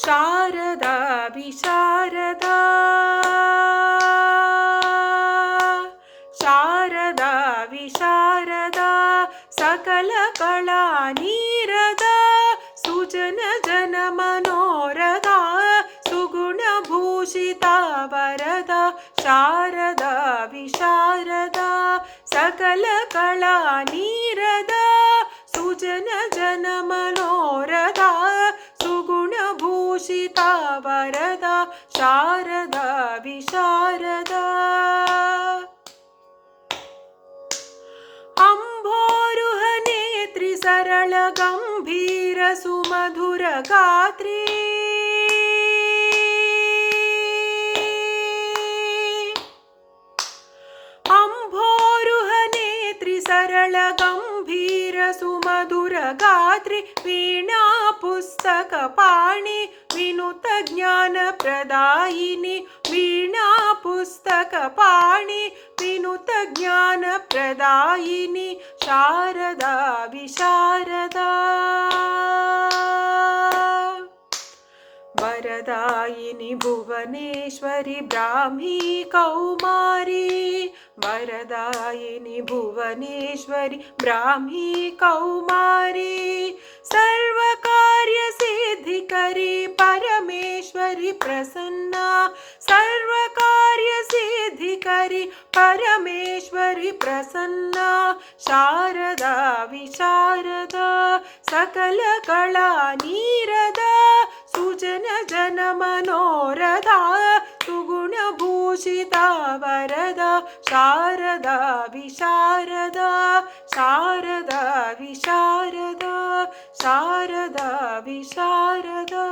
ಶಾರದಾ ವಿಶಾರದಾ ಶಾರದಾ ವಿಶಾರದಾ ಸಕಲ ಕಲಾ ನೀರದ ಸುಜನ ಜನ ಮನೋರದ ಸುಗುಣ ಭೂಷಿತ ವರದ ಶಾರದಾ ವಿಶಾರದಾ ಸಕಲ ಕಲಾ ನೀರದ ಸುಜನ ಜನ ಮನೋರದ ಸುಗುಣ ಭೂಷಿತ ವರದ ಶಾರದಾ ವಿಶಾರದಾ ಅಂಬೋರುಹ ನೇತ್ರಿ ಸರಳ ಗಂಭೀರ ಸುಮಧುರ ಗಾತ್ರಿ ಅಂಬೋರುಹ ನೇತ್ರಿ ಸರಳ ಗಂಭೀರ ಸುಮಧುರ ಗಾತ್ರಿ ವೀಣಾ ಪುಸ್ತಕ ಪಾಣಿ ವಿನುತ ಜ್ಞಾನ ಪ್ರದಾಯಿನಿ ವೀಣಾ ಪುಸ್ತಕ ಪಾಣಿ ವಿನುತ ಜ್ಞಾನ ಪ್ರದಾಯಿನಿ ಶಾರದಾ ವಿಶಾರದಾ ವರದಾಯಿನಿ ಭುವನೇಶ್ವರಿ ಬ್ರಾಹ್ಮೀ ಕೌಮಾರಿ ವರದಾಯಿನಿ ಭುವನೇಶ್ವರಿ ಬ್ರಾಹ್ಮೀ ಕೌಮಾರಿ ಸರ್ವಕಾರ್ಯ ಸಿದ್ಧಿಕರಿ ಪರಮೇಶ್ವರಿ ಪ್ರಸನ್ನ ಸರ್ವಕಾರ್ಯ ಸಿದ್ಧಿಕರಿ ಪರಮೇಶ್ವರಿ ಪ್ರಸನ್ನ ಶಾರದಾ ವಿಶಾರದಾ ಸಕಲ ಕಲಾ ನೀರದ ಸುಜನ ಜನ ಮನೋರದ ಸುಗುಣ ಭೂಷಿತ ವರದ ಶಾರದಾ ವಿಶಾರದಾ ಶಾರದಾ ವಿಶಾರದಾ ಶಾರದಾ ವಿಶಾರದಾ